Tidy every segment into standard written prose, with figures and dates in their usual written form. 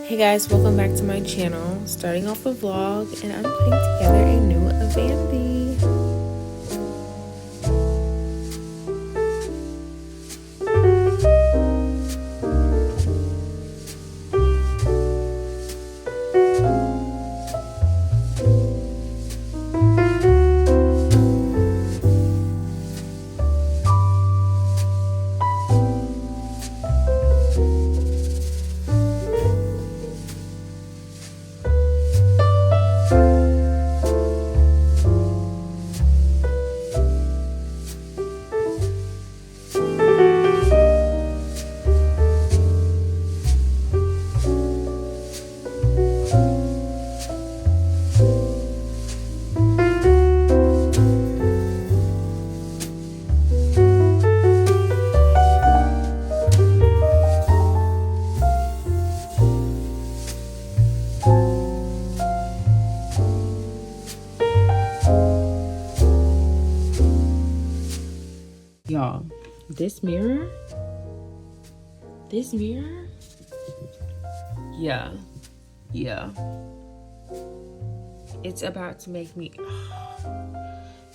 Hey guys, welcome back to my channel. Starting off a vlog, and I'm putting together a new Vanity. Y'all, this mirror, yeah, it's about to make me,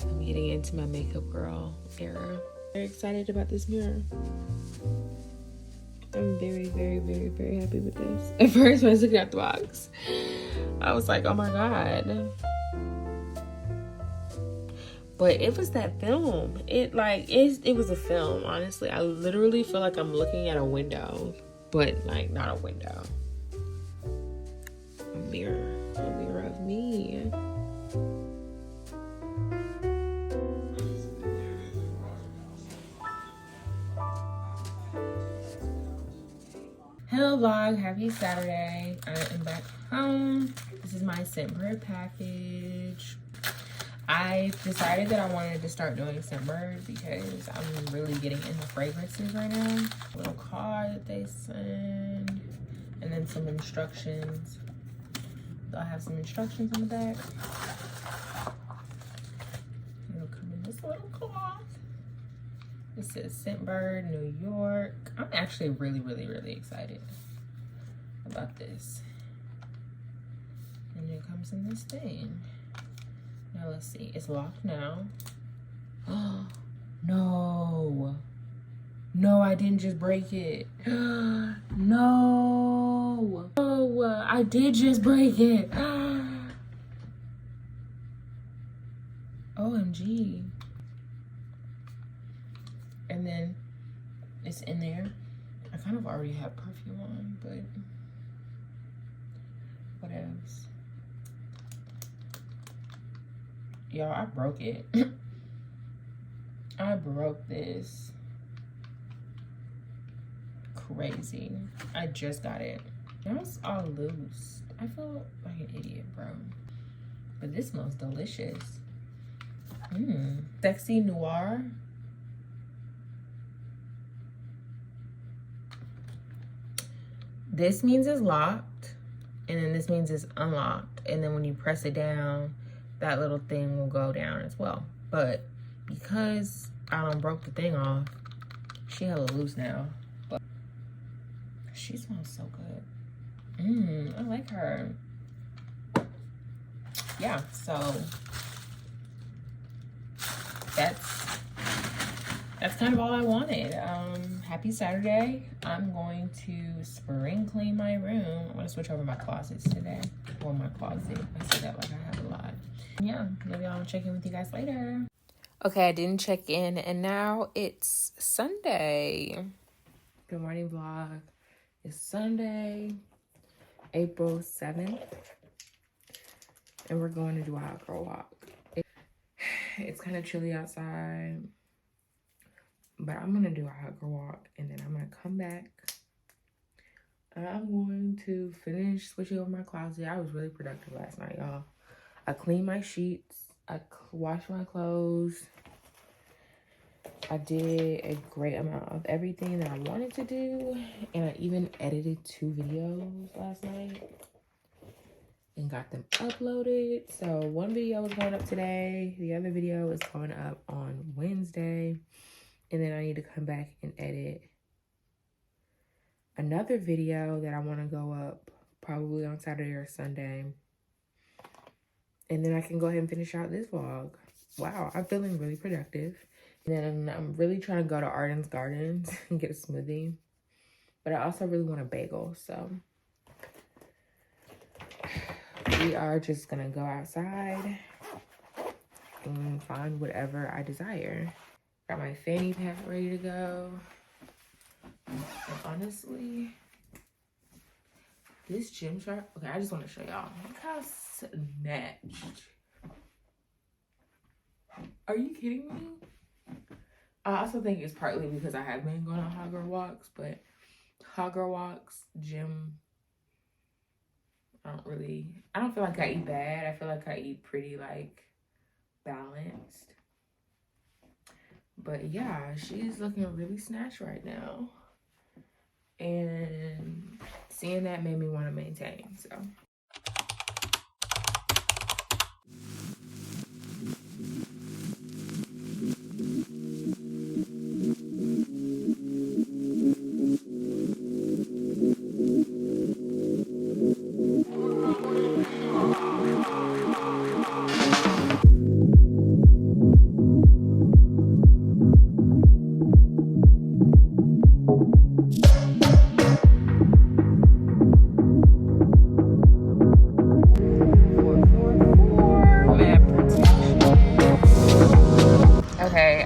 I'm getting into my makeup girl era. Very excited about this mirror. I'm very happy with this. At first, when I was looking at the box, I was like, oh my God. But it was that film. It was a film, honestly. I literally feel like I'm looking at a window, but like not a window. A mirror of me. Hello vlog, happy Saturday. I am back home. This is my Scentbird package. I decided that I wanted to start doing Scentbird because I'm really getting into fragrances right now. A little card that they send, and then some instructions. They'll have some instructions on the back. It'll come in this little cloth. It says Scentbird, New York. I'm actually really excited about this. And it comes in this thing. Now let's see, it's locked now. Oh, no. No, I didn't just break it. No. Oh, I did just break it. OMG. And then it's in there. I kind of already have perfume on, but what else? Y'all, I broke it. I broke this. Crazy. I just got it. Now it's all loose. I feel like an idiot, bro. But this smells delicious. Sexy Noir. This means it's locked, and then this means it's unlocked. And then when you press it down, that little thing will go down as well. But because I done broke the thing off, she hella loose now. But she smells so good. I like her. Yeah, so that's kind of all I wanted. Happy Saturday. I'm going to spring clean my room. I'm gonna switch over my closets today. Or my closet. I say that like I have a lot. Yeah, maybe I'll check in with you guys later. Okay, I didn't check in, and now it's Sunday. Good morning, vlog. It's Sunday, April 7th, and we're going to do a hot girl walk. It's kind of chilly outside, but I'm gonna do a hot girl walk, and then I'm gonna come back. I'm going to finish switching over my closet. I was really productive last night, y'all. I cleaned my sheets. I washed my clothes. I did a great amount of everything that I wanted to do. And I even edited 2 videos last night and got them uploaded. So one video is going up today. The other video is going up on Wednesday. And then I need to come back and edit another video that I want to go up probably on Saturday or Sunday. And then I can go ahead and finish out this vlog. Wow, I'm feeling really productive. And then I'm really trying to go to Arden's Gardens and get a smoothie. But I also really want a bagel, so we are just gonna go outside and find whatever I desire. Got my fanny pack ready to go. And honestly, this Gymshark, okay, I just want to show y'all. Look how snatched. Are you kidding me? I also think it's partly because I have been going on hot girl walks, but hot girl walks, gym, I don't feel like I eat bad. I feel like I eat pretty like balanced. But yeah, she's looking really snatched right now. And seeing that made me want to maintain, so. Okay,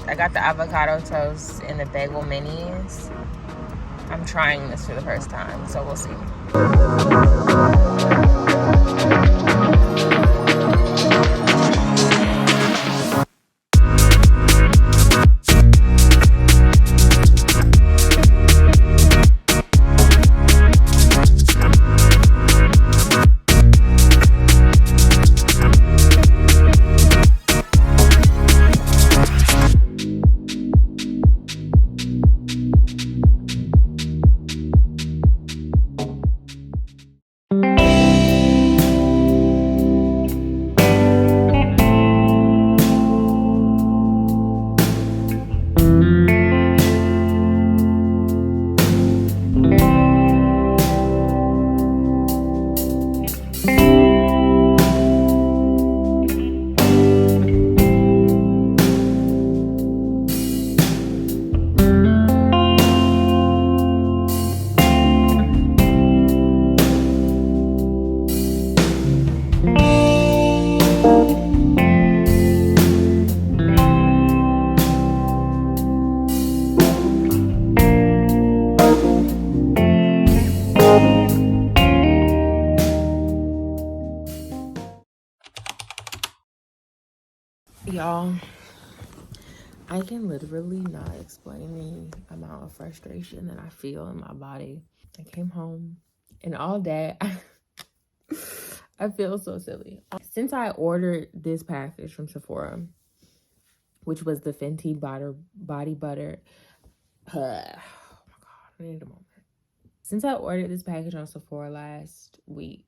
I got the avocado toast and the bagel minis. I'm trying this for the first time, so we'll see. Y'all, I can literally not explain the amount of frustration that I feel in my body. I came home and all day I feel so silly. Since I ordered this package from Sephora, which was the Fenty body butter. Oh my God, I need a moment. Since I ordered this package on Sephora last week,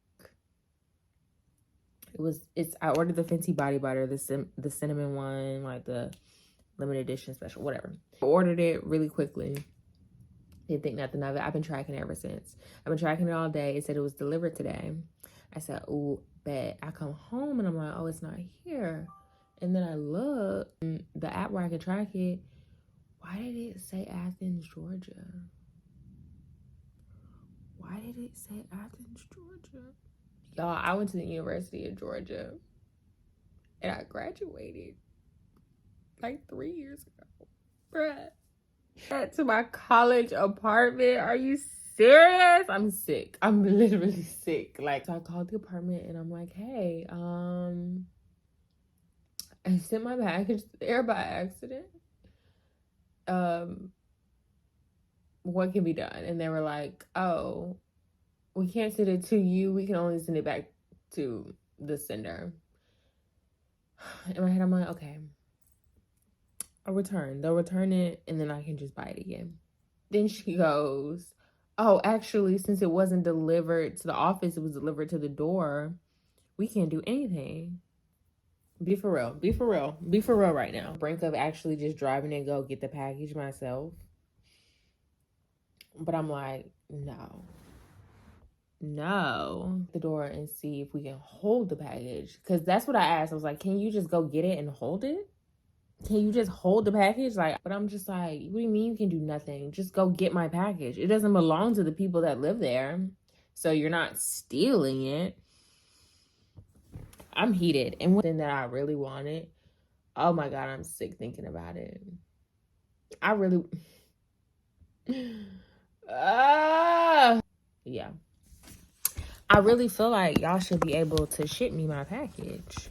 I ordered the Fenty body butter, the cinnamon one, like the limited edition special, whatever. I ordered it really quickly. Didn't think nothing of it. I've been tracking it ever since. I've been tracking it all day. It said it was delivered today. I said, oh, bet. I come home and I'm like, oh, it's not here. And then I look, the app where I can track it, why did it say Athens, Georgia? Why did it say Athens, Georgia? Y'all, I went to the University of Georgia and I graduated like 3 years ago. Bruh. Back to my college apartment. Are you serious? I'm sick. I'm literally sick. Like, so I called the apartment and I'm like, hey, I sent my package there by accident. What can be done? And they were like, oh, we can't send it to you. We can only send it back to the sender. In my head, I'm like, okay, I'll return. They'll return it and then I can just buy it again. Then she goes, oh, actually, since it wasn't delivered to the office, it was delivered to the door. We can't do anything. Be for real. Be for real. Be for real right now. Brink of actually just driving and go get the package myself. But I'm like, no. no, the door and see if we can hold the package. Because that's what I asked. I was like, can you just go get it and hold it? Can you just hold the package? Like, but I'm just like, what do you mean you can do nothing? Just go get my package. It doesn't belong to the people that live there. So you're not stealing it. I'm heated. And one thing that I really wanted, oh my God, I'm sick thinking about it. I really, yeah. I really feel like y'all should be able to ship me my package.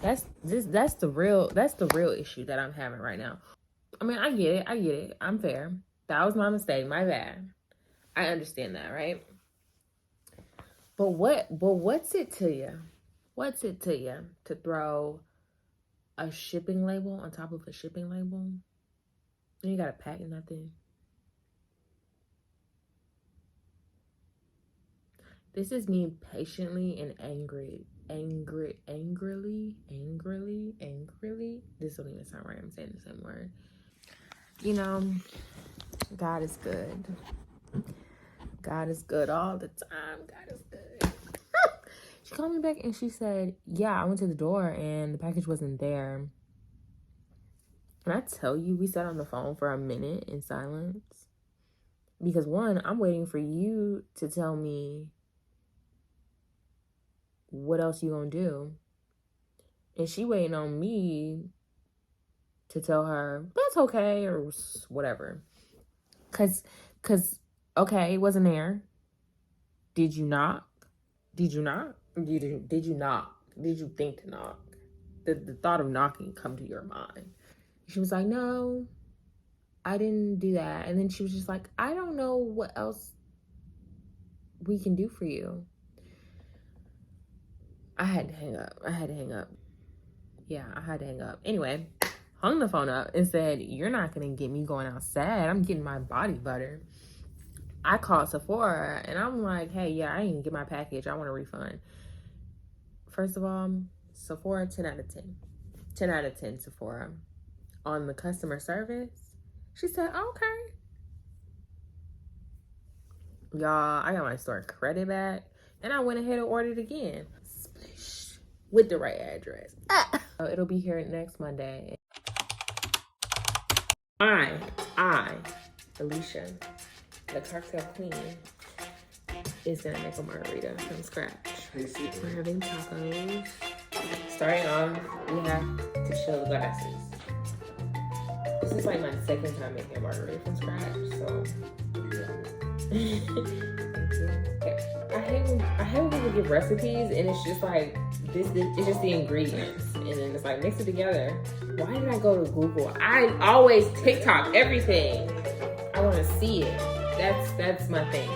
That's the real issue that I'm having right now. I mean, I get it. I'm fair. That was my mistake, my bad. I understand that, right? But what's it to you? What's it to you to throw a shipping label on top of a shipping label? And you gotta pack nothing. This is me patiently and angrily. This don't even sound right. I'm saying the same word. You know, God is good. God is good all the time. God is good. She called me back and she said, yeah, I went to the door and the package wasn't there. Can I tell you, we sat on the phone for a minute in silence? Because one, I'm waiting for you to tell me what else you gonna do. And she waiting on me to tell her, that's okay, or whatever. Cause, okay, it wasn't there. Did you knock? Did you not? Did you knock? Did you think to knock? Did the thought of knocking come to your mind? She was like, no, I didn't do that. And then she was just like, I don't know what else we can do for you. I had to hang up. Yeah, I had to hang up. Anyway, hung the phone up and said, you're not going to get me going outside. I'm getting my body butter. I called Sephora and I'm like, hey, yeah, I didn't get my package. I want a refund. First of all, Sephora, 10 out of 10. 10 out of 10 Sephora. On the customer service, she said, okay. Y'all, I got my store credit back and I went ahead and ordered again. Splish. With the right address. It'll be here next Monday. I, Alicia, the cocktail queen, is gonna make a margarita from scratch. We're having tacos. Starting off, we have to chill the glasses. This is like my second time making a margarita from scratch, so. Thank you. Okay. I hate when people give recipes and it's just like it's just the ingredients and then it's like mix it together. Why did I go to Google? I always TikTok everything. I want to see it. That's my thing.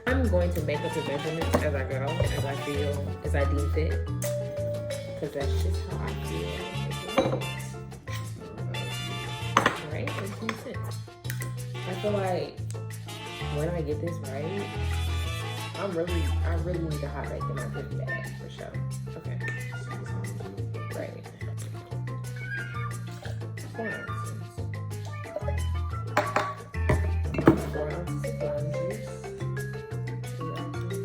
I'm going to make up the measurements as I go, as I feel, as I deem fit, because that's just how I feel. Right? It makes sense. I feel like when I get this right, I really need to hot bake in my cookie bag for sure. Okay. Right. 4 ounces. 4 ounces of lime juice. 2 ounces.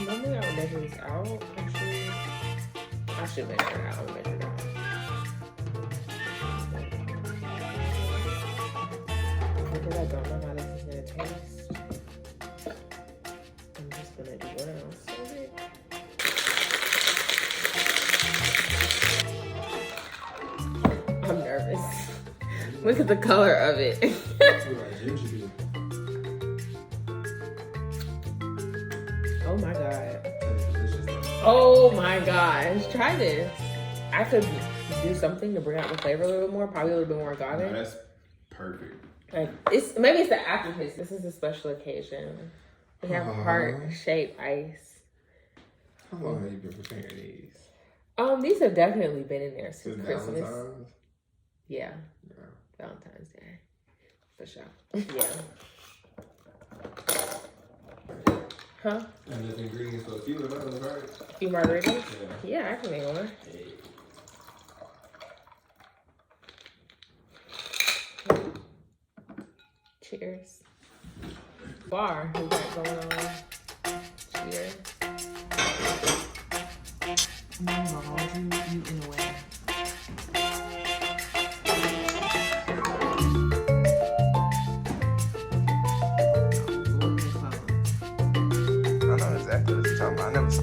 Normally I would measure this out, actually. I should measure it out. I'll measure it out. Because I don't know how this is going to taste, I'm just going to do 1 ounce of it. I'm nervous. Look at the color of it. Oh my God. Oh my gosh. Try this. I could do something to bring out the flavor a little bit more, probably a little bit more agave. No, that's perfect. Like maybe it's the aftertaste. This is a special occasion. We have heart-shaped ice. How long have you been preparing these? These have definitely been in there since Christmas. Valentine's? Yeah. Yeah. Valentine's For sure. Yeah. Huh? And the ingredients for a few of those, right? A few margaritas? Yeah. Yeah, I can make one. Cheers. Bar, we got going on. Cheers. You in a way. I know exactly what you're talking about. I never saw.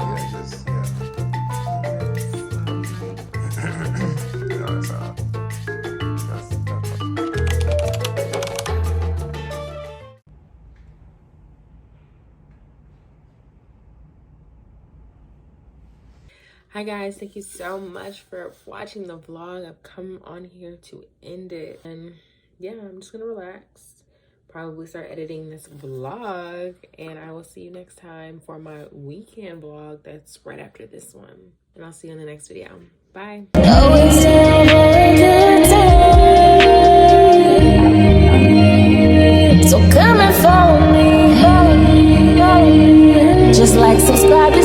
Yeah, just, yeah. No, it's all. That's Hi guys, thank you so much for watching the vlog. I've come on here to end it, and yeah, I'm just gonna relax, probably start editing this vlog, and I will see you next time for my weekend vlog that's right after this one, and I'll see you in the next video. Bye. So come and follow me, just like subscribe to